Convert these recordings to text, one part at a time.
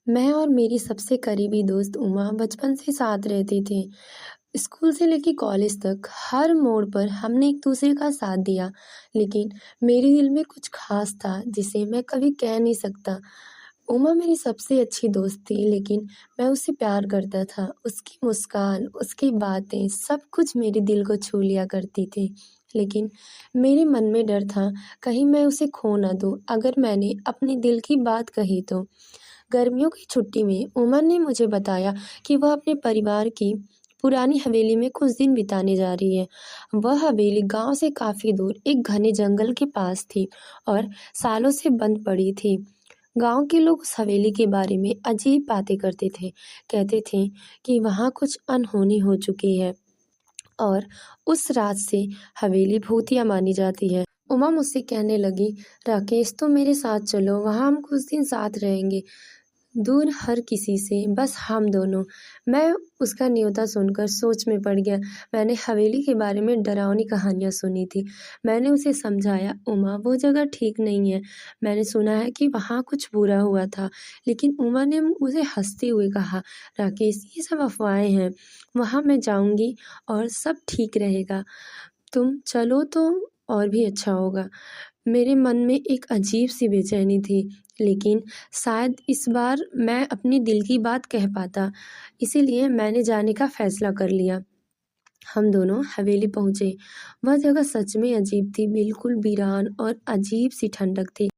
मैं और मेरी सबसे करीबी दोस्त उमा बचपन से साथ रहते थे। स्कूल से लेकर कॉलेज तक हर मोड़ पर हमने एक दूसरे का साथ दिया। लेकिन मेरे दिल में कुछ खास था जिसे मैं कभी कह नहीं सकता। उमा मेरी सबसे अच्छी दोस्त थी, लेकिन मैं उससे प्यार करता था। उसकी मुस्कान, उसकी बातें, सब कुछ मेरे दिल को छू लिया करती थी। लेकिन मेरे मन में डर था, कहीं मैं उसे खो ना दूँ अगर मैंने अपने दिल की बात कही तो। गर्मियों की छुट्टी में उमर ने मुझे बताया कि वह अपने परिवार की पुरानी हवेली में कुछ दिन बिताने जा रही है। वह हवेली गांव से काफ़ी दूर एक घने जंगल के पास थी और सालों से बंद पड़ी थी। गांव के लोग उस हवेली के बारे में अजीब बातें करते थे। कहते थे कि वहाँ कुछ अनहोनी हो चुकी है और उस रात से हवेली भूतिया मानी जाती है। उमा मुझसे कहने लगी, राकेश तुम मेरे साथ चलो, वहाँ हम कुछ दिन साथ रहेंगे, दूर हर किसी से, बस हम दोनों। मैं उसका न्योता सुनकर सोच में पड़ गया। मैंने हवेली के बारे में डरावनी कहानियां सुनी थी। मैंने उसे समझाया, उमा वो जगह ठीक नहीं है, मैंने सुना है कि वहाँ कुछ बुरा हुआ था। लेकिन उमा ने मुझे हंसते हुए कहा, राकेश ये सब अफवाहें हैं, वहाँ मैं जाऊंगी और सब ठीक रहेगा। तुम चलो तो और भी अच्छा होगा। मेरे मन में एक अजीब सी बेचैनी थी, लेकिन शायद इस बार मैं अपनी दिल की बात कह पाता, इसीलिए मैंने जाने का फैसला कर लिया। हम दोनों हवेली पहुंचे। वह जगह सच में अजीब थी, बिल्कुल वीरान और अजीब सी ठंडक थी।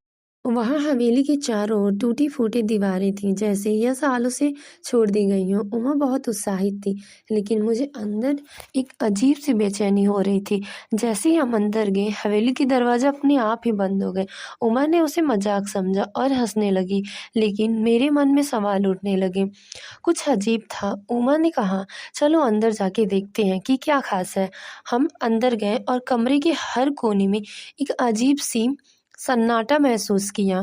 वहाँ हवेली के चारों ओर टूटी फूटी दीवारें थीं, जैसे यह सालों से छोड़ दी गई हों। उमा बहुत उत्साहित थी, लेकिन मुझे अंदर एक अजीब सी बेचैनी हो रही थी। जैसे ही हम अंदर गए, हवेली के दरवाजे अपने आप ही बंद हो गए। उमा ने उसे मजाक समझा और हंसने लगी, लेकिन मेरे मन में सवाल उठने लगे। कुछ अजीब था। उमा ने कहा, चलो अंदर जाके देखते हैं कि क्या खास है। हम अंदर गए और कमरे के हर कोने में एक अजीब सी सन्नाटा महसूस किया।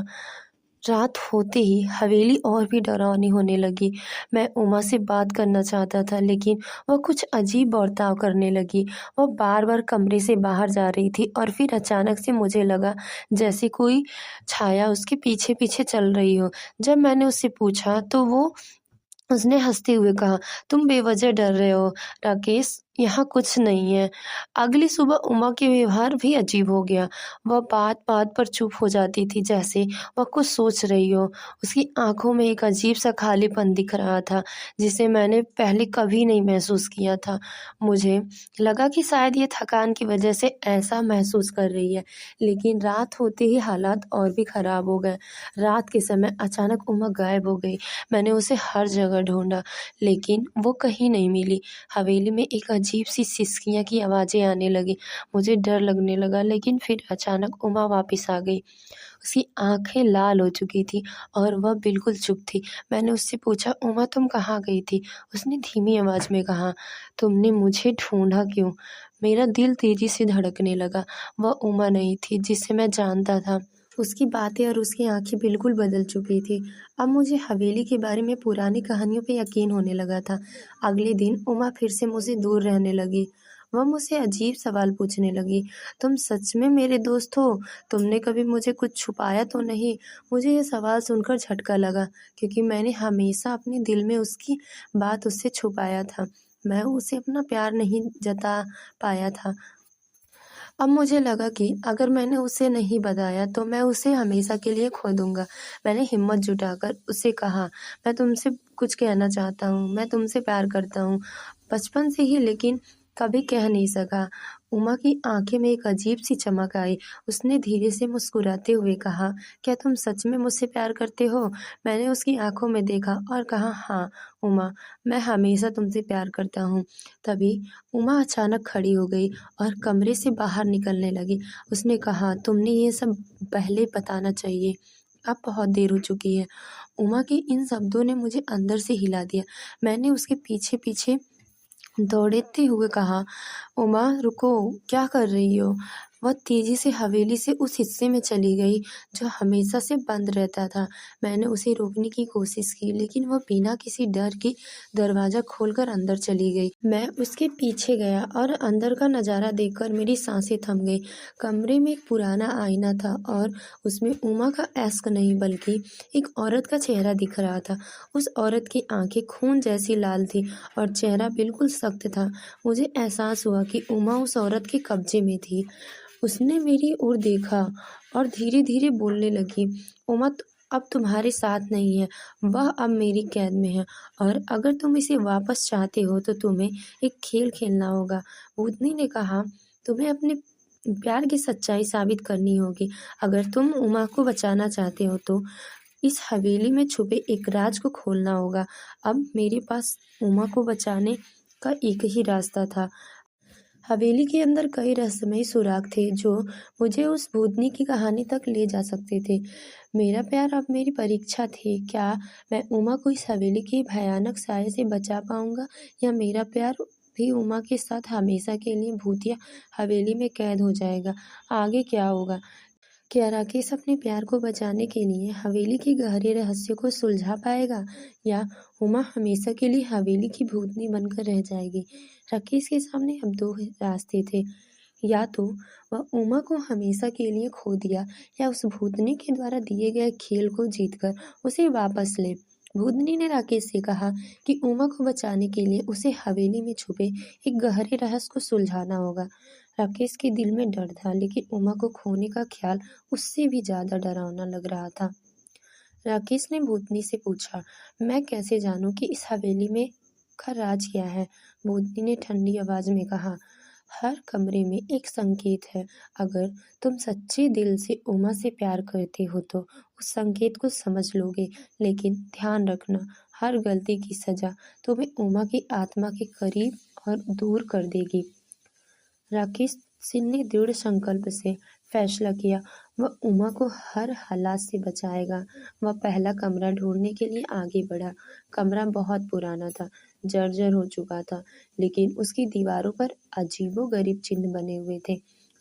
रात होते ही हवेली और भी डरावनी होने लगी। मैं उमा से बात करना चाहता था, लेकिन वह कुछ अजीब बर्ताव करने लगी। वह बार बार कमरे से बाहर जा रही थी और फिर अचानक से मुझे लगा जैसे कोई छाया उसके पीछे पीछे चल रही हो। जब मैंने उससे पूछा तो उसने हंसते हुए कहा, तुम बेवजह डर रहे हो राकेश, यहाँ कुछ नहीं है। अगली सुबह उमा के व्यवहार भी अजीब हो गया। वह बात बात पर चुप हो जाती थी, जैसे वह कुछ सोच रही हो। उसकी आंखों में एक अजीब सा खालीपन दिख रहा था, जिसे मैंने पहले कभी नहीं महसूस किया था। मुझे लगा कि शायद ये थकान की वजह से ऐसा महसूस कर रही है, लेकिन रात होते ही हालात और भी खराब हो गए। रात के समय अचानक उमा गायब हो गई। मैंने उसे हर जगह ढूंढा, लेकिन वो कहीं नहीं मिली। हवेली में एक अजीब सी सिसकियां की आवाज़ें आने लगी। मुझे डर लगने लगा, लेकिन फिर अचानक उमा वापस आ गई। उसकी आंखें लाल हो चुकी थी और वह बिल्कुल चुप थी। मैंने उससे पूछा, उमा तुम कहाँ गई थी? उसने धीमी आवाज़ में कहा, तुमने मुझे ढूंढा क्यों? मेरा दिल तेजी से धड़कने लगा। वह उमा नहीं थी जिसे मैं जानता था। उसकी बातें और उसकी आंखें बिल्कुल बदल चुकी थी। अब मुझे हवेली के बारे में पुरानी कहानियों पे यकीन होने लगा था। अगले दिन उमा फिर से मुझसे दूर रहने लगी। वह मुझसे अजीब सवाल पूछने लगी, तुम सच में मेरे दोस्त हो? तुमने कभी मुझे कुछ छुपाया तो नहीं? मुझे यह सवाल सुनकर झटका लगा, क्योंकि मैंने हमेशा अपने दिल में उसकी बात उससे छुपाया था। मैं उसे अपना प्यार नहीं जता पाया था। अब मुझे लगा कि अगर मैंने उसे नहीं बताया तो मैं उसे हमेशा के लिए खो दूंगा। मैंने हिम्मत जुटाकर उससे कहा, मैं तुमसे कुछ कहना चाहता हूँ, मैं तुमसे प्यार करता हूँ, बचपन से ही, लेकिन कभी कह नहीं सका। उमा की आंखें में एक अजीब सी चमक आई। उसने धीरे से मुस्कुराते हुए कहा, क्या तुम सच में मुझसे प्यार करते हो? मैंने उसकी आंखों में देखा और कहा, हाँ उमा, मैं हमेशा तुमसे प्यार करता हूँ। तभी उमा अचानक खड़ी हो गई और कमरे से बाहर निकलने लगी। उसने कहा, तुमने ये सब पहले बताना चाहिए, अब बहुत देर हो चुकी है। उमा के इन शब्दों ने मुझे अंदर से हिला दिया। मैंने उसके पीछे पीछे दौड़ते हुए कहा, उमा रुको, क्या कर रही हो? वह तेज़ी से हवेली से उस हिस्से में चली गई जो हमेशा से बंद रहता था। मैंने उसे रोकने की कोशिश की, लेकिन वह बिना किसी डर के दरवाज़ा खोलकर अंदर चली गई। मैं उसके पीछे गया और अंदर का नज़ारा देखकर मेरी सांसें थम गईं। कमरे में एक पुराना आईना था और उसमें उमा का एस्क नहीं बल्कि एक औरत का चेहरा दिख रहा था। उस औरत की आंखें खून जैसी लाल थी और चेहरा बिल्कुल सख्त था। मुझे एहसास हुआ कि उमा उस औरत के कब्जे में थी। उसने मेरी ओर देखा और धीरे-धीरे बोलने लगी, उमा अब तुम्हारे साथ नहीं है, वह अब मेरी कैद में है और अगर तुम इसे वापस चाहते हो तो तुम्हें एक खेल खेलना होगा। भूतनी ने कहा, तुम्हें अपने प्यार की सच्चाई साबित करनी होगी। अगर तुम उमा को बचाना चाहते हो तो इस हवेली में छुपे एक राज को खोलना होगा। अब मेरे पास उमा को बचाने का एक ही रास्ता था। हवेली के अंदर कई रहस्यमयी सुराग थे जो मुझे उस भूतनी की कहानी तक ले जा सकते थे। मेरा प्यार अब मेरी परीक्षा थी। क्या मैं उमा को इस हवेली के भयानक साए से बचा पाऊंगा, या मेरा प्यार भी उमा के साथ हमेशा के लिए भूतिया हवेली में कैद हो जाएगा? आगे क्या होगा? क्या राकेश अपने प्यार को बचाने के लिए हवेली के गहरे रहस्य को सुलझा पाएगा, या उमा हमेशा के लिए हवेली की भूतनी बनकर रह जाएगी? राकेश के सामने अब दो रास्ते थे। या तो वह उमा को हमेशा के लिए खो दिया, या उस भूतनी के द्वारा दिए गए खेल को जीतकर उसे वापस ले। भूतनी ने राकेश से कहा कि उमा को बचाने के लिए उसे हवेली में छुपे एक गहरे रहस्य को सुलझाना होगा। राकेश के दिल में डर था, लेकिन उमा को खोने का ख्याल उससे भी ज्यादा डरावना लग रहा था। राकेश ने भूतनी से पूछा, मैं कैसे जानूं कि इस हवेली में का राज क्या है? भूतनी ने ठंडी आवाज में कहा, हर कमरे में एक संकेत है। अगर तुम सच्चे दिल से उमा से प्यार करते हो तो उस संकेत को समझ लोगे, लेकिन ध्यान रखना, हर गलती की सजा तुम्हें उमा की आत्मा के करीब और दूर कर देगी। राकेश सिंह ने दृढ़ संकल्प से फैसला किया। वह उमा को हर हालात से बचाएगा। वह पहला कमरा ढूंढने के लिए आगे बढ़ा। कमरा बहुत पुराना था, जर्जर हो चुका था, लेकिन उसकी दीवारों पर अजीबोगरीब चिन्ह बने हुए थे।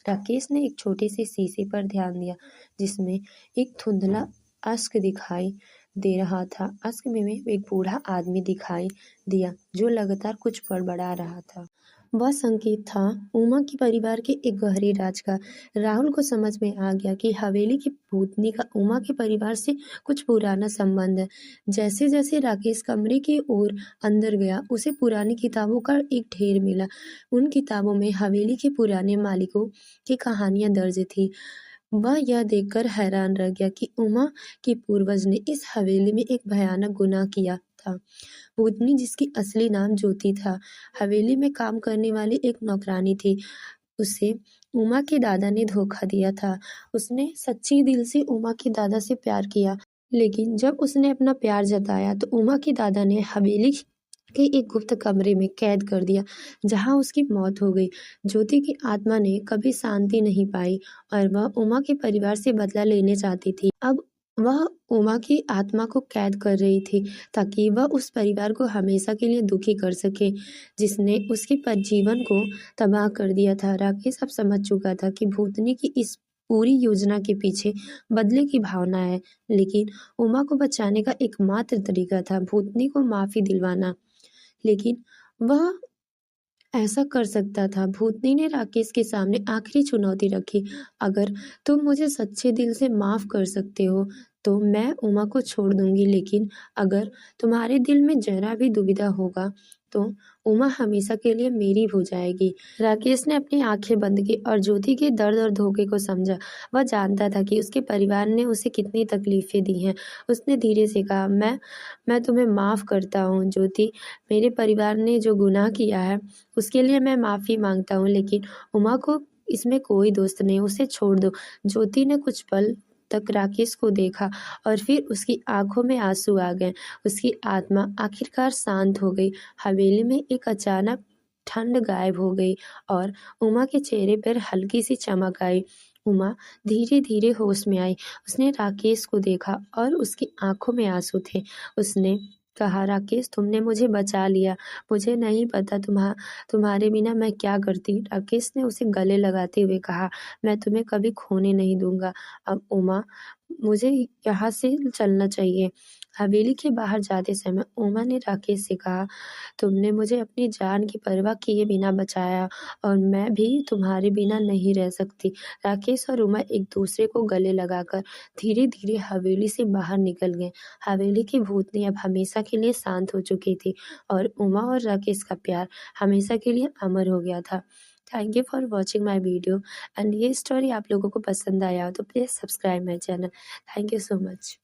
राकेश ने एक छोटे से शीशे पर ध्यान दिया, जिसमें एक धुंधला अश्क दिखाई दे रहा था। अश्क में एक बूढ़ा आदमी दिखाई दिया जो लगातार कुछ बड़बड़ा रहा था। वह संकेत था उमा के परिवार के एक गहरे राज का। राहुल को समझ में आ गया कि हवेली की भूतनी का उमा के परिवार से कुछ पुराना संबंध है। जैसे जैसे राकेश कमरे की ओर अंदर गया, उसे पुरानी किताबों का एक ढेर मिला। उन किताबों में हवेली के पुराने मालिकों की कहानियां दर्ज थी। वह यह देखकर हैरान रह गया कि उमा के पूर्वज ने इस हवेली में एक भयानक गुनाह किया था। भूतनी, जिसकी असली नाम ज्योति था, हवेली में काम करने वाली एक नौकरानी थी। उसे उमा के दादा ने धोखा दिया था। उसने सच्ची दिल से उमा के दादा से प्यार किया, लेकिन जब उसने अपना प्यार जताया तो उमा के दादा ने हवेली के एक गुप्त कमरे में कैद कर दिया, जहां उसकी मौत हो गई। ज्योति की आत्मा ने कभी शांति नहीं पाई और वह उमा के परिवार से बदला लेने चाहती थी। अब वह उमा की आत्मा को कैद कर रही थी ताकि वह उस परिवार को हमेशा के लिए दुखी कर सके जिसने उसके जीवन को तबाह कर दिया था। राकेश अब समझ चुका था कि भूतनी की इस पूरी योजना के पीछे बदले की भावना है, लेकिन उमा को बचाने का एकमात्र तरीका था भूतनी को माफी दिलवाना। लेकिन वह ऐसा कर सकता था। भूतनी ने राकेश के सामने आखिरी चुनौती रखी, अगर तुम मुझे सच्चे दिल से माफ कर सकते हो तो मैं उमा को छोड़ दूंगी, लेकिन अगर तुम्हारे दिल में जरा भी दुविधा होगा तो उमा हमेशा के लिए मेरी हो जाएगी। राकेश ने अपनी आंखें बंद की और ज्योति के दर्द और धोखे को समझा। वह जानता था कि उसके परिवार ने उसे कितनी तकलीफें दी हैं। उसने धीरे से कहा, मैं तुम्हें माफ करता हूँ ज्योति। मेरे परिवार ने जो गुनाह किया है उसके लिए मैं माफी मांगता हूँ, लेकिन उमा को इसमें कोई दोस्त नहीं, उसे छोड़ दो। ज्योति ने कुछ पल तक राकेश को देखा और फिर उसकी आंखों में आंसू आ गए। उसकी आत्मा आखिरकार शांत हो गई। हवेली में एक अचानक ठंड गायब हो गई और उमा के चेहरे पर हल्की सी चमक आई। उमा धीरे धीरे होश में आई। उसने राकेश को देखा और उसकी आंखों में आंसू थे। उसने कहा, राकेश तुमने मुझे बचा लिया, मुझे नहीं पता तुम्हारे बिना मैं क्या करती। राकेश ने उसे गले लगाते हुए कहा, मैं तुम्हें कभी खोने नहीं दूंगा। अब उमा, मुझे यहाँ से चलना चाहिए। हवेली के बाहर जाते समय उमा ने राकेश से कहा, तुमने मुझे अपनी जान की परवाह किए बिना बचाया और मैं भी तुम्हारे बिना नहीं रह सकती। राकेश और उमा एक दूसरे को गले लगाकर धीरे धीरे हवेली से बाहर निकल गए। हवेली की भूतनी अब हमेशा के लिए शांत हो चुकी थी और उमा और राकेश का प्यार हमेशा के लिए अमर हो गया था। Thank you for watching my video and ये स्टोरी आप लोगों को पसंद आया हो तो please subscribe my channel. Thank you so much.